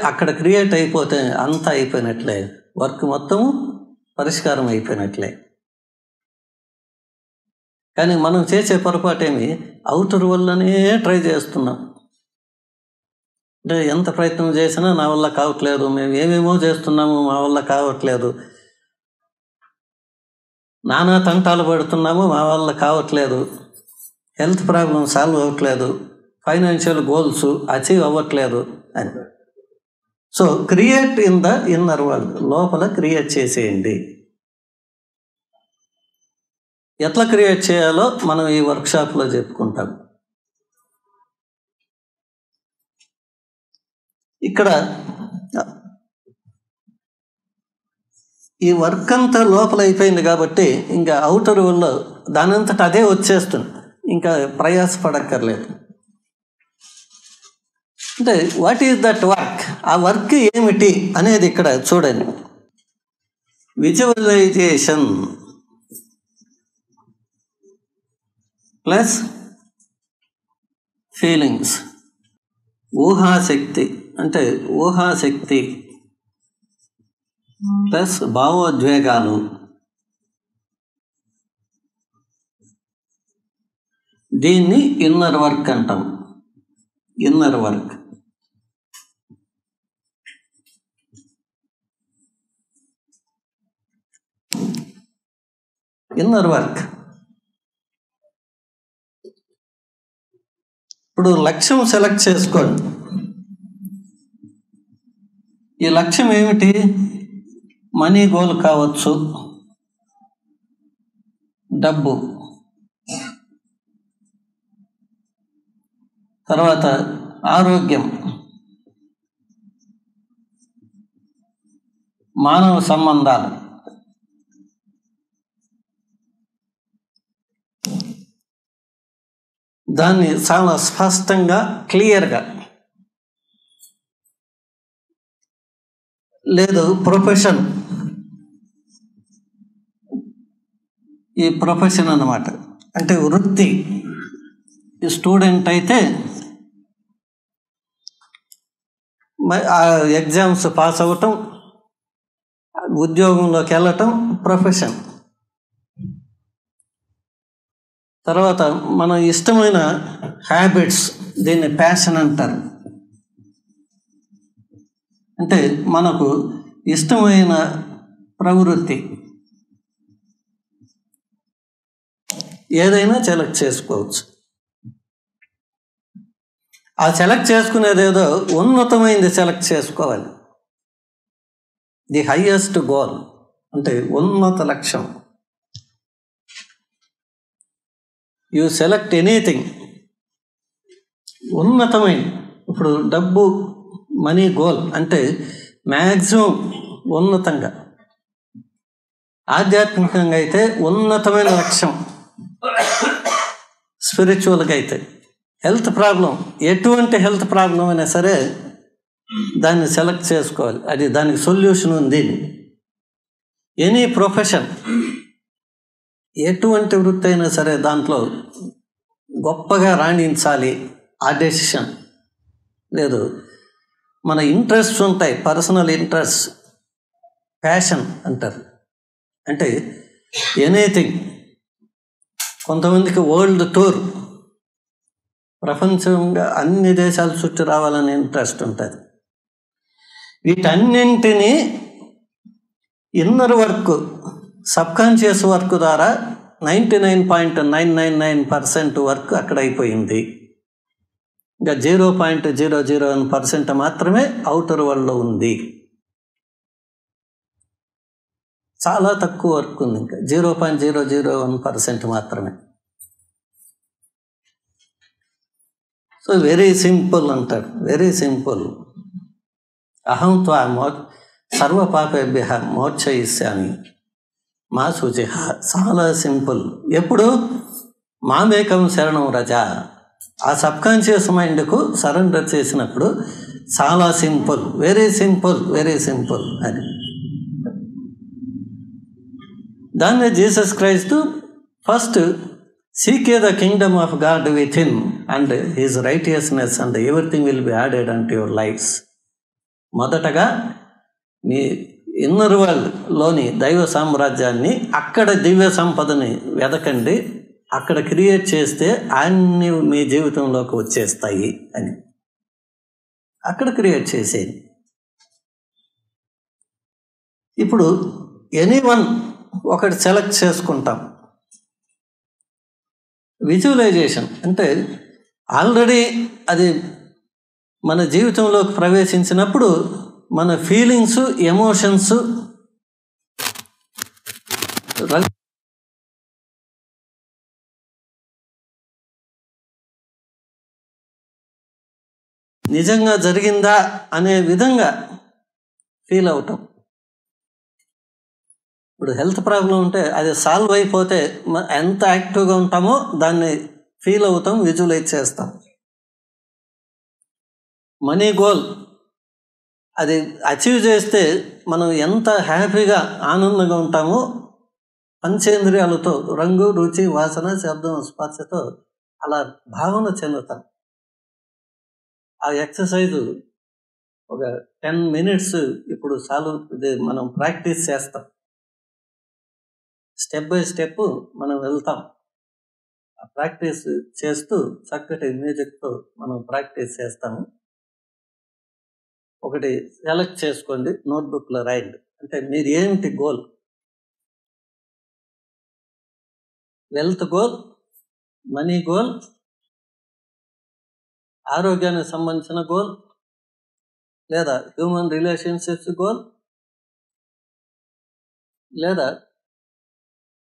అక్కడ క్రియేట్ అయిపోతే అంతా అయిపోయినట్లే, వర్క్ మొత్తం పరిష్కారం అయిపోయినట్లే. కానీ మనం చేసే పొరపాటేమి, అవుటర్ వల్లనే ట్రై చేస్తున్నాం. అంటే ఎంత ప్రయత్నం చేసినా నా వల్ల కావట్లేదు, మేము ఏమేమో చేస్తున్నాము మా వల్ల కావట్లేదు, నానా తంటాలు పడుతున్నాము మా వల్ల కావట్లేదు, హెల్త్ ప్రాబ్లం సాల్వ్ అవ్వట్లేదు, ఫైనాన్షియల్ గోల్స్ అచీవ్ అవ్వట్లేదు అని. So create in the inner world, లోపల క్రియేట్ చేసేయండి. ఎట్లా క్రియేట్ చేయాలో మనం ఈ వర్క్షాప్లో చెప్పుకుంటాం. ఇక్కడ ఈ వర్క్ అంతా లోపల అయిపోయింది కాబట్టి ఇంకా అవుటర్ వల్ల దానంతట అదే వచ్చేస్తుంది, ఇంకా ప్రయాసపడక్కర్లేదు. అంటే వాట్ ఈజ్ దట్ వర్క్? ఆ వర్క్ ఏమిటి అనేది ఇక్కడ చూడండి. విజువలైజేషన్ ప్లస్ ఫీలింగ్స్, ఊహాశక్తి. అంటే ఊహాశక్తి ప్లస్ భావోద్వేగాలు, దీన్ని ఇన్నర్ వర్క్ అంటాం. Inner work. Inner work. ఇప్పుడు లక్ష్యం సెలెక్ట్ చేసుకోండి. ఈ లక్ష్యం ఏమిటి? మనీ గోల్ కావచ్చు, డబ్బు, తర్వాత ఆరోగ్యం, మానవ సంబంధాలు, దాన్ని చాలా స్పష్టంగా క్లియర్గా, లేదు ప్రొఫెషన్, ఈ ప్రొఫెషన్ అన్నమాట, అంటే వృత్తి. ఈ స్టూడెంట్ అయితే ఎగ్జామ్స్ పాస్ అవ్వటం, ఉద్యోగంలోకి వెళ్ళటం ప్రొఫెషన్. తర్వాత మన ఇష్టమైన హ్యాబిట్స్, దీన్ని ప్యాషన్ అంటారు. అంటే మనకు ఇష్టమైన ప్రవృత్తి ఏదైనా సెలెక్ట్ చేసుకోవచ్చు. ఆ సెలెక్ట్ చేసుకునేది ఏదో ఉన్నతమైనది సెలెక్ట్ చేసుకోవాలి. ది హైయెస్ట్ గోల్ అంటే ఉన్నత లక్ష్యం. యూ సెలెక్ట్ ఎనీథింగ్ ఉన్నతమైన. ఇప్పుడు డబ్బు, మనీ గోల్ అంటే మ్యాక్సిమం ఉన్నతంగా. ఆధ్యాత్మికంగా అయితే ఉన్నతమైన లక్ష్యం, స్పిరిచువల్గా అయితే హెల్త్ ప్రాబ్లం, ఎటువంటి హెల్త్ ప్రాబ్లం అయినా సరే దాన్ని సెలెక్ట్ చేసుకోవాలి. అది దానికి సొల్యూషన్ ఉంది. ఎనీ ప్రొఫెషన్, ఎటువంటి వృత్తి అయినా సరే దాంట్లో గొప్పగా రాణించాలి, ఆ డెసిషన్. లేదు మన ఇంట్రెస్ట్ ఉంటాయి, పర్సనల్ ఇంట్రెస్ట్, ప్యాషన్ అంటారు. అంటే ఎనీథింగ్. కొంతమందికి వరల్డ్ టూర్, ప్రపంచంగా అన్ని దేశాలు చుట్టూ రావాలని ఇంట్రెస్ట్ ఉంటుంది. వీటన్నింటినీ ఇన్నర్ వర్క్, సబ్కాన్షియస్ వర్క్ ద్వారా 99.999% వర్క్ అక్కడ అయిపోయింది. ఇంకా 0.001% మాత్రమే అవుటర్ వరల్డ్లో ఉంది. చాలా తక్కువ వర్క్ ఉంది, ఇంకా 0.001% మాత్రమే. సో వెరీ సింపుల్ అంటారు, వెరీ సింపుల్. అహం త్వా సర్వపాపేభ్యః మోక్షయిష్యామి మా శుచిః. చాలా సింపుల్. ఎప్పుడు? మామేకం శరణం రజ. ఆ సబ్కాన్షియస్ మైండ్కు సరెండర్ చేసినప్పుడు చాలా simple, very simple, very simple అని. దాన్ని Jesus Christ first seek ye the kingdom of God with him and his righteousness and everything will be added unto your lifes. మొదటగా మీ ఇన్నర్ వరల్డ్లోని దైవ సామ్రాజ్యాన్ని, అక్కడ దివ్య సంపదని వెదకండి. అక్కడ క్రియేట్ చేస్తే అన్నీ మీ జీవితంలోకి వచ్చేస్తాయి అని. అక్కడ క్రియేట్ చేసేది. ఇప్పుడు ఎనీవన్ ఒకటి సెలెక్ట్ చేసుకుంటాం. విజువలైజేషన్ అంటే ఆల్రెడీ అది మన జీవితంలోకి ప్రవేశించినప్పుడు మన ఫీలింగ్స్, ఎమోషన్స్ నిజంగా జరిగిందా అనే విధంగా ఫీల్ అవటం. ఇప్పుడు హెల్త్ ప్రాబ్లం ఉంటే అది సాల్వ్ అయిపోతే ఎంత యాక్టివ్గా ఉంటామో దాన్ని ఫీల్ అవుతాం, విజువలైజ్ చేస్తాం. మనీ గోల్ అది అచీవ్ చేస్తే మనం ఎంత హ్యాపీగా, ఆనందంగా ఉంటామో పంచేంద్రియాలతో, రంగు, రుచి, వాసన, శబ్దం, స్పర్శతో అలా భావన చెందుతాం. ఆ ఎక్సర్సైజు ఒక 10 minutes ఇప్పుడు మనం ప్రాక్టీస్ చేస్తాం. స్టెప్ బై స్టెప్ మనం వెళ్తాం. ప్రాక్టీస్ చేస్తూ చక్కటి మ్యూజిక్తో మనం ప్రాక్టీస్ చేస్తాము. ఒకటి సెలెక్ట్ చేసుకోండి, నోట్బుక్లో రాయండి. అంటే మీరు ఏంటి goal? Wealth goal, money goal, ఆరోగ్యానికి సంబంధించిన గోల్, లేదా హ్యూమన్ రిలేషన్షిప్స్ గోల్, లేదా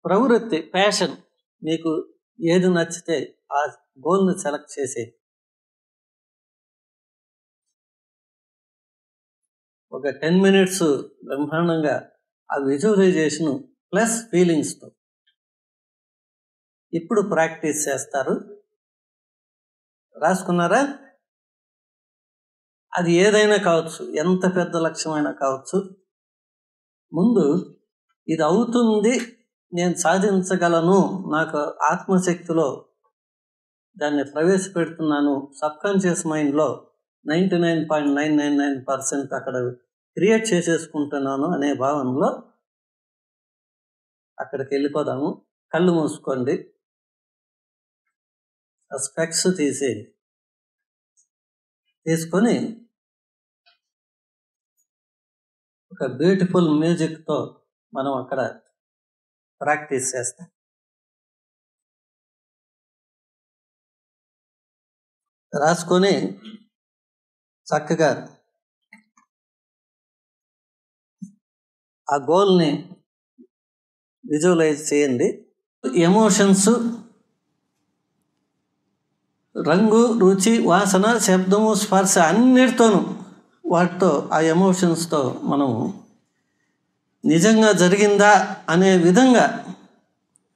ప్రవృత్తి ప్యాషన్, మీకు ఏది నచ్చితే ఆ గోల్ని సెలెక్ట్ చేసే ఒక 10 minutes బ్రహ్మాండంగా ఆ విజువలైజేషన్ ప్లస్ ఫీలింగ్స్తో ఇప్పుడు ప్రాక్టీస్ చేస్తారు. రాసుకున్నారా? అది ఏదైనా కావచ్చు, ఎంత పెద్ద లక్ష్యమైనా కావచ్చు. ముందు ఇది అవుతుంది, నేను సాధించగలను, నాకు ఆత్మశక్తిలో దాన్ని ప్రవేశపెడుతున్నాను, సబ్కాన్షియస్ మైండ్లో 99.999% అక్కడ క్రియేట్ చేసేసుకుంటున్నాను అనే భావనలో అక్కడికి వెళ్ళిపోదాము. కళ్ళు మూసుకోండి, స్పెక్స్ తీసుకొని ఒక బ్యూటిఫుల్ మ్యూజిక్తో మనం అక్కడ ప్రాక్టీస్ చేస్తాం. రాసుకొని చక్కగా ఆ గోల్ని విజువలైజ్ చేయండి. ఎమోషన్స్, రంగు, రుచి, వాసన, శబ్దము, స్పర్శ అన్నిటితోనూ వాటితో ఆ ఎమోషన్స్తో మనం నిజంగా జరిగిందా అనే విధంగా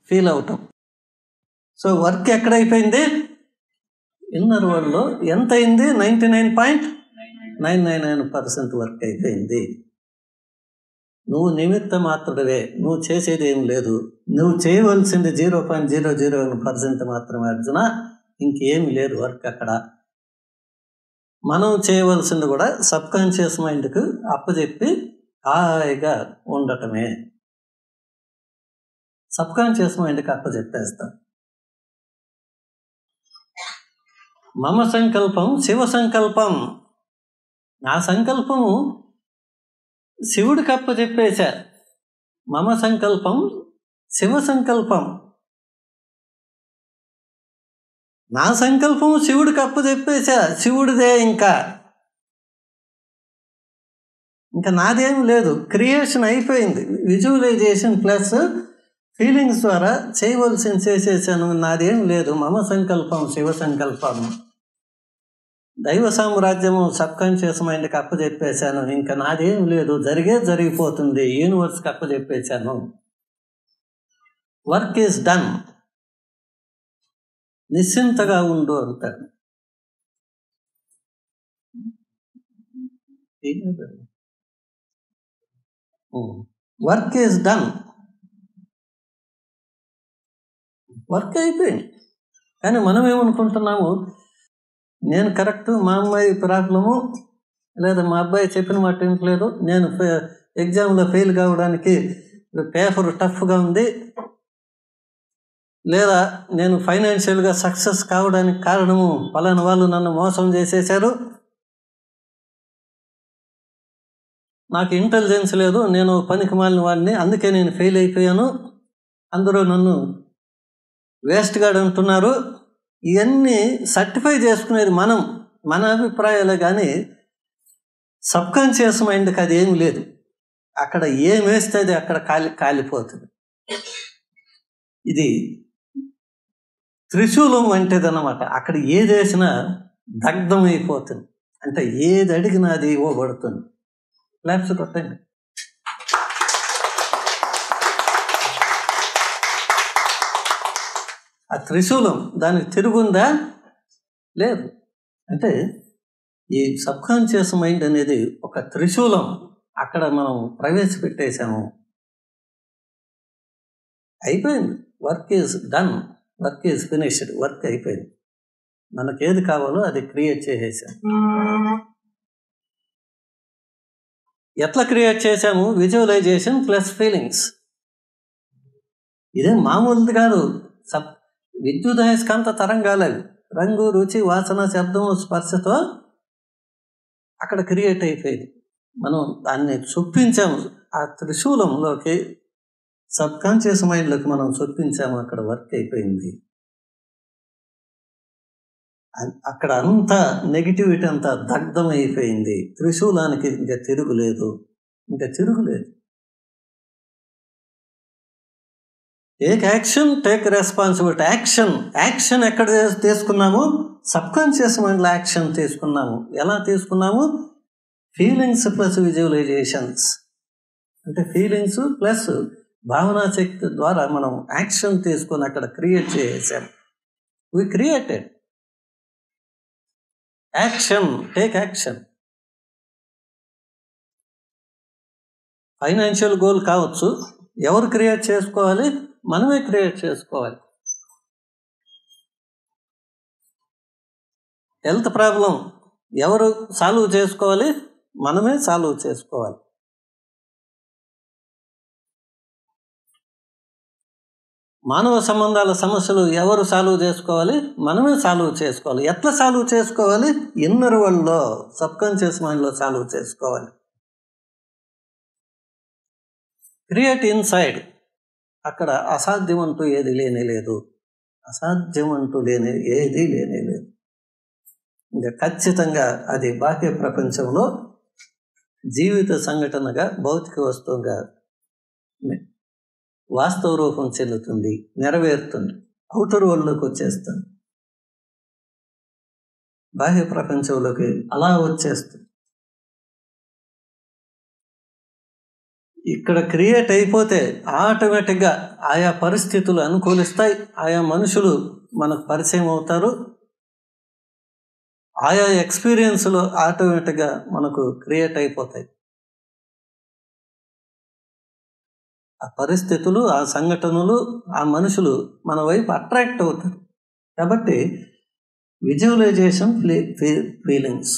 ఫీల్ అవుతాం. So work ఎక్కడైపోయింది? ఇన్నర్ వరల్డ్లో ఎంత అయింది? 99.999% వర్క్ అయిపోయింది. నువ్వు నిమిత్త మాత్రుడవే, నువ్వు చేసేది ఏం లేదు. నువ్వు చేయవలసింది 0.001% మాత్రమే అర్జున, ఇంకేమి లేదు వర్క్ అక్కడ. మనం చేయవలసింది కూడా సబ్కాన్షియస్ మైండ్కు అప్పచెప్పి హాయిగా ఉండటమే. సబ్కాన్షియస్ మైండ్కి అప్పచెప్పేస్తాం. మమ సంకల్పం శివ సంకల్పం, నా సంకల్పము శివుడికి అప్పచెప్పేశా. మమ సంకల్పం శివ సంకల్పం, నా సంకల్పం శివుడికి అప్పచెప్పేశా. శివుడిదే, ఇంకా నాదేం లేదు. క్రియేషన్ అయిపోయింది. విజువలైజేషన్ ప్లస్ ఫీలింగ్స్ ద్వారా చేయవలసింది చేసేసాను, నాదేం లేదు. మమ సంకల్పం శివ సంకల్పం, దైవ సామ్రాజ్యము సబ్కాన్షియస్ మైండ్కి అప్పచెప్పేశాను, ఇంకా నాదేం లేదు. జరిగిపోతుంది, యూనివర్స్కి అప్పచెప్పేశాను. వర్క్ ఈజ్ డన్, నిశ్చింతగా ఉండు అంటాడు. వర్క్ ఈజ్ డన్, వర్క్ అయిపోయింది. కానీ మనం ఏమనుకుంటున్నాము, నేను కరెక్ట్, మా అమ్మాయి ప్రాబ్లము, లేదా మా అబ్బాయి చెప్పిన మాట వినట్లేదు, నేను ఎగ్జామ్లో ఫెయిల్ కావడానికి పేపర్ టఫ్గా ఉంది, లేదా నేను ఫైనాన్షియల్గా సక్సెస్ కావడానికి కారణము పలానా వాళ్ళు నన్ను మోసం చేసేశారు, నాకు ఇంటెలిజెన్స్ లేదు, నేను పనికి మాలిన వాడిని, అందుకే నేను ఫెయిల్ అయిపోయాను, అందరూ నన్ను వేస్ట్ గాడు అంటున్నారు. ఇవన్నీ సర్టిఫై చేసుకునేది మనం, మన అభిప్రాయాలే. కానీ సబ్కాన్షియస్ మైండ్కి అది ఏమి లేదు. అక్కడ ఏం వేస్తే అది అక్కడ కాలిపోతుంది. ఇది త్రిశూలం వంటిది అన్నమాట. అక్కడ ఏది వేసినా దగ్ధమైపోతుంది. అంటే ఏది అడిగినా అది ఇవ్వబడుతుంది. క్లాప్స్ కొట్టండి. ఆ త్రిశూలం దానికి తిరుగుందా? లేదు. అంటే ఈ సబ్కాన్షియస్ మైండ్ అనేది ఒక త్రిశూలం, అక్కడ మనం ప్రవేశపెట్టేశాము. అయిపోయింది. Work is done, work is finished, work అయిపోయింది. మనకేది కావాలో అది క్రియేట్ చేసేసాం. ఎట్లా క్రియేట్ చేశాము? Visualisation plus feelings. ఇదేం మామూలుది కాదు. విద్యుదయస్కాంత తరంగాలవి, రంగు, రుచి, వాసన, శబ్దము, స్పర్శతో అక్కడ క్రియేట్ అయిపోయింది. మనం దాన్ని చొప్పించాము ఆ త్రిశూలంలోకి. సబ్ కాన్షియస్ మైండ్లోకి మనం చొప్పించాము, అక్కడ వర్క్ అయిపోయింది. అక్కడ అంతా నెగిటివిటీ అంతా దగ్ధం అయిపోయింది. త్రిశూలానికి ఇంకా తిరుగులేదు. Take action, take responsibility. Action ఎక్కడ తీసుకున్నాము? సబ్ కాన్షియస్ మైండ్లో యాక్షన్ తీసుకున్నాము. ఎలా తీసుకున్నాము? Feelings plus visualisations. అంటే ఫీలింగ్స్ ప్లస్ భావనా శక్తి ద్వారా మనం యాక్షన్ తీసుకొని అక్కడ క్రియేట్ చేసాం. We created action. Take action. Financial goal కావచ్చు, ఎవరు క్రియేట్ చేసుకోవాలి? మనమే క్రియేట్ చేసుకోవాలి. హెల్త్ ప్రాబ్లం ఎవరు సాల్వ్ చేసుకోవాలి? మనమే సాల్వ్ చేసుకోవాలి. మానవ సంబంధాల సమస్యలు ఎవరు సాల్వ్ చేసుకోవాలి? మనమే సాల్వ్ చేసుకోవాలి. ఎట్లా సాల్వ్ చేసుకోవాలి? ఇన్నర్ వరల్డ్లో, సబ్ కాన్షియస్ మైండ్లో సాల్వ్ చేసుకోవాలి. Create inside. అక్కడ అసాధ్యం అంటూ ఏది లేనేలేదు. ఇంకా ఖచ్చితంగా అది బాహ్య ప్రపంచంలో జీవిత సంఘటనగా, భౌతిక వస్తువుగా వాస్తవ రూపం చెందుతుంది, నెరవేరుతుంది, అవుటర్ వరల్డ్లోకి వచ్చేస్తుంది, బాహ్య ప్రపంచంలోకి అలా వచ్చేస్తుంది. ఇక్కడ క్రియేట్ అయిపోతే ఆటోమేటిక్గా ఆయా పరిస్థితులు అనుకూలిస్తాయి, ఆయా మనుషులు మనకు పరిచయం అవుతారు, ఆయా ఎక్స్పీరియన్స్లు ఆటోమేటిక్గా మనకు క్రియేట్ అయిపోతాయి. ఆ పరిస్థితులు, ఆ సంఘటనలు, ఆ మనుషులు మన వైపు అట్రాక్ట్ అవుతారు. కాబట్టి విజువలైజేషన్, ఫీలింగ్స్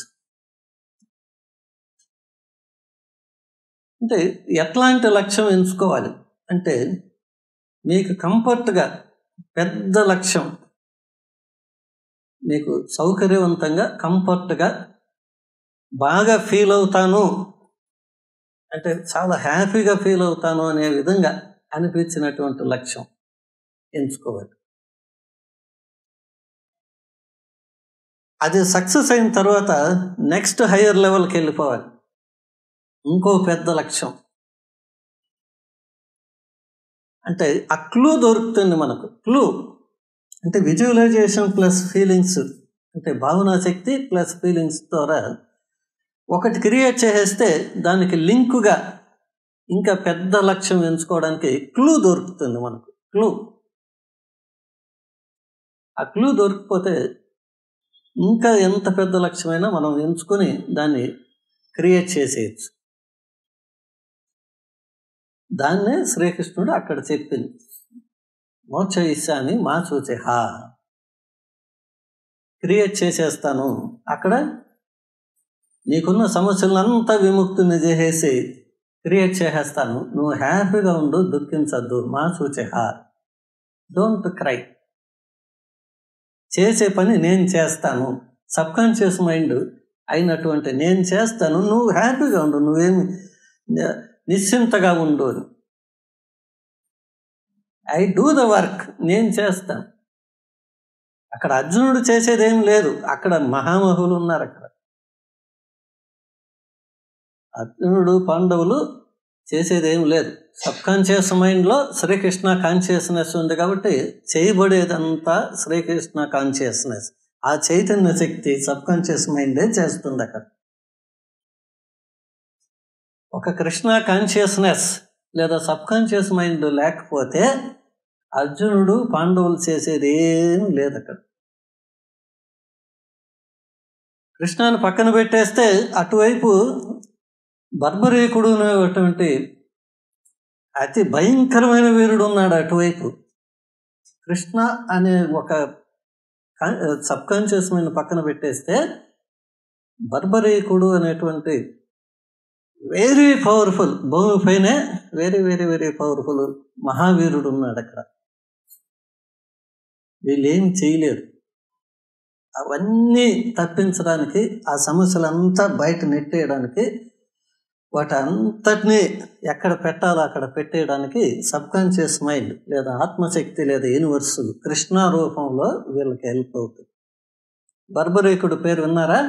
అంటే ఎట్లాంటి లక్ష్యం ఎంచుకోవాలి అంటే, మీకు కంఫర్ట్గా పెద్ద లక్ష్యం, మీకు సౌకర్యవంతంగా కంఫర్ట్గా బాగా ఫీల్ అవుతాను అంటే, చాలా హ్యాపీగా ఫీల్ అవుతాను అనే విధంగా అనిపించినటువంటి లక్ష్యం ఎంచుకోవాలి. అది సక్సెస్ అయిన తర్వాత నెక్స్ట్ హయ్యర్ లెవెల్కి వెళ్ళిపోవాలి. ఇంకో పెద్ద లక్ష్యం అంటే ఆ క్లూ దొరుకుతుంది మనకు. క్లూ అంటే విజువలైజేషన్ ప్లస్ ఫీలింగ్స్, అంటే భావనా శక్తి ప్లస్ ఫీలింగ్స్ ద్వారా ఒకటి క్రియేట్ చేసేస్తే దానికి లింకుగా ఇంకా పెద్ద లక్ష్యం ఎంచుకోవడానికి క్లూ దొరుకుతుంది మనకు. ఆ క్లూ దొరికిపోతే ఇంకా ఎంత పెద్ద లక్ష్యమైనా మనం ఎంచుకొని దాన్ని క్రియేట్ చేసేయచ్చు. దాన్నే శ్రీకృష్ణుడు అక్కడ చెప్పింది, మోక్ష ఇష్యాన్ని మా సూచేహ. క్రియేట్ చేసేస్తాను, అక్కడ నీకున్న సమస్యలంతా విముక్తిని చేసేసి క్రియేట్ చేసేస్తాను, నువ్వు హ్యాపీగా ఉండు, దుఃఖించద్దు. మా సూచేహ, డోంట్ క్రై. చేసే పని నేను చేస్తాను, సబ్ కాన్షియస్ మైండ్ అయినటువంటి నేను చేస్తాను, నువ్వు హ్యాపీగా ఉండు, నువ్వేమి నిశ్చింతగా ఉండు. ఐ డూ ద వర్క్, నేను చేస్తాను. అక్కడ అర్జునుడు చేసేదేం లేదు, అక్కడ మహామహులు ఉన్నారు. అక్కడ అర్జునుడు, పాండవులు చేసేదేం లేదు. సబ్ కాన్షియస్ మైండ్లో శ్రీకృష్ణ కాన్షియస్నెస్ ఉంది కాబట్టి చేయబడేదంతా శ్రీకృష్ణ కాన్షియస్నెస్. ఆ చైతన్య శక్తి సబ్ కాన్షియస్ మైండే చేస్తుంది. అక్కడ ఒక కృష్ణ కాన్షియస్నెస్ లేదా సబ్ కాన్షియస్ మైండ్ లేకపోతే అర్జునుడు, పాండవులు చేసేది ఏం లేదు. అక్కడ కృష్ణాన్ని పక్కన పెట్టేస్తే అటువైపు బర్బరీకుడు అనేటువంటి అతి భయంకరమైన వీరుడు ఉన్నాడు. అటువైపు కృష్ణ అనే ఒక సబ్ కాన్షియస్ మైండ్ పక్కన పెట్టేస్తే బర్బరీకుడు అనేటువంటి వెరీ పవర్ఫుల్, భూమిపైనే వెరీ వెరీ వెరీ పవర్ఫుల్ మహావీరుడు ఉన్నాడు. అక్కడ వీళ్ళేమి చేయలేరు. అవన్నీ తప్పించడానికి, ఆ సమస్యలంతా బయట నెట్టేయడానికి వాటి అంతటినీ ఎక్కడ పెట్టాలో అక్కడ పెట్టేయడానికి సబ్కాన్షియస్ మైండ్ లేదా ఆత్మశక్తి లేదా యూనివర్స్ కృష్ణ రూపంలో వీళ్ళకి హెల్ప్ అవుతుంది. బర్బరీకుడు పేరు విన్నారా?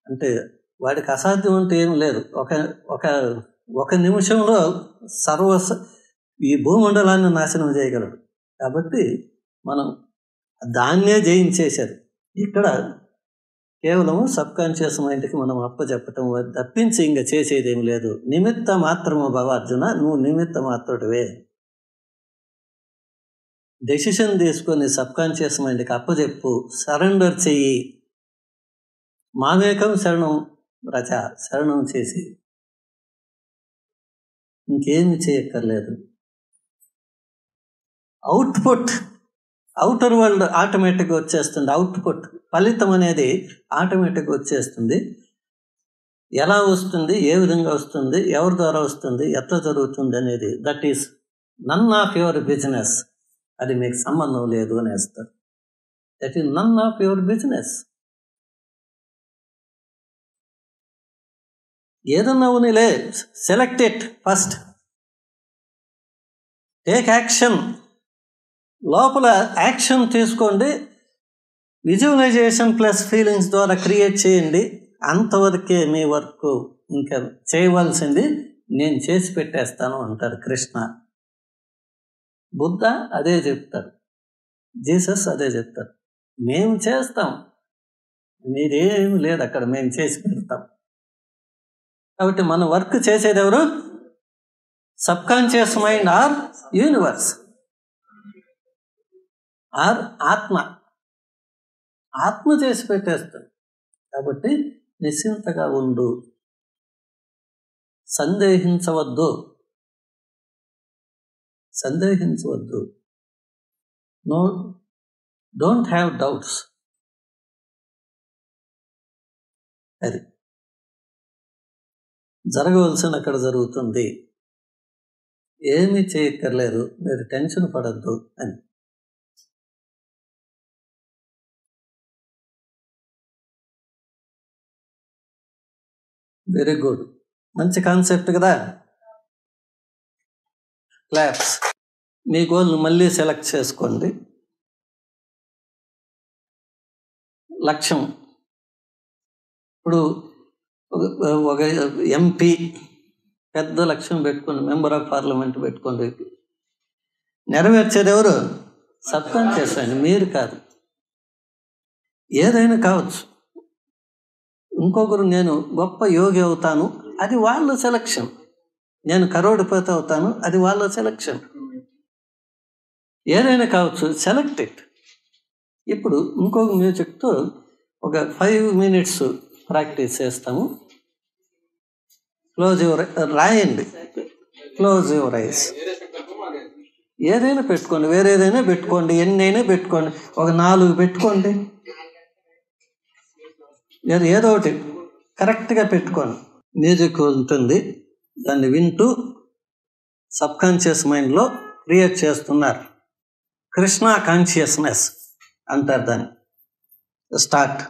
అంటే వాడికి అసాధ్యం అంటే ఏం లేదు. ఒక నిమిషంలో ఈ భూమండలాన్ని నాశనం చేయగలడు. కాబట్టి మనం దాన్నే జయించేశారు. ఇక్కడ కేవలం సబ్కాన్షియస్ మైండ్కి మనం అప్పచెప్పటం తప్పించి ఇంకా చేసేది ఏమి లేదు. నిమిత్త మాత్రము భవ అర్జున, నువ్వు నిమిత్త మాత్రుడివే. డెసిషన్ తీసుకొని సబ్కాన్షియస్ మైండ్కి అప్పచెప్పు, సరెండర్ చెయ్యి. మామేకం శరణం రచ, శరణం చేసి ఇంకేమి చేయక్కర్లేదు. అవుట్పుట్ అవుటర్ వరల్డ్ ఆటోమేటిక్గా వచ్చేస్తుంది. అవుట్పుట్ ఫలితం అనేది ఆటోమేటిక్గా వచ్చేస్తుంది. ఎలా వస్తుంది, ఏ విధంగా వస్తుంది, ఎవరి ద్వారా వస్తుంది, ఎట్లా జరుగుతుంది అనేది that is none of your business. అది మీకు సంబంధం లేదు అనేస్తారు. That is none of your business. ఏదన్నా ఉన్నలే, select it first, take action. లోపల యాక్షన్ తీసుకోండి, విజువలైజేషన్ ప్లస్ ఫీలింగ్స్ ద్వారా క్రియేట్ చేయండి. అంతవరకే మీ వర్క్. ఇంకా చేయవలసింది నేను చేసి పెట్టేస్తాను అంటారు కృష్ణ. బుద్ధ అదే చెప్తారు, జీసస్ అదే చెప్తారు. మేము చేస్తాం, మీరేమి లేదు అక్కడ, మేము చేసి పెడతాం. కాబట్టి మన వర్క్ చేసేది ఎవరు? Subconscious mind or universe or ఆత్మ. ఆత్మ చేసి పెట్టేస్తుంది. కాబట్టి నిశ్చింతగా ఉండు, సందేహించవద్దు. No, don't have doubts. అది జరగవలసిన అక్కడ జరుగుతుంది. ఏమీ చేయక్కర్లేదు, మీరు టెన్షన్ పడద్దు అని. వెరీ గుడ్, మంచి కాన్సెప్ట్ కదా. క్లాప్స్. మీ గోల్ని మళ్ళీ సెలెక్ట్ చేసుకోండి. లక్ష్యం. ఇప్పుడు ఒక ఎంపీ పెద్ద లక్ష్యం పెట్టుకోండి, మెంబర్ ఆఫ్ పార్లమెంట్ పెట్టుకోండి. నెరవేర్చేది ఎవరు? సబ్కాన్షియస్ మైండ్, మీరు కాదు. ఏదైనా కావచ్చు. ఇంకొకరు నేను గొప్ప యోగి అవుతాను, అది వాళ్ళ సెలక్షన్. నేను కరోడిపతి అవుతాను, అది వాళ్ళ సెలక్షన్. ఏదైనా కావచ్చు, సెలెక్ట్ ఇట్. ఇప్పుడు ఇంకొక మ్యూజిక్తో ఒక 5 minutes ప్రాక్టీస్ చేస్తాము. రాయండి, క్లోజ్ యువర్ ఐస్. ఏదైనా పెట్టుకోండి, వేరేదైనా పెట్టుకోండి, ఎన్నైనా పెట్టుకోండి. ఒక 4 పెట్టుకోండి, ఏదో ఒకటి కరెక్ట్గా పెట్టుకోండి. మ్యూజిక్ ఉంటుంది, దాన్ని వింటూ సబ్కాన్షియస్ మైండ్లో క్రియేట్ చేస్తున్నారు. కృష్ణ కాన్షియస్నెస్ అంటారు దాన్ని. స్టార్ట్.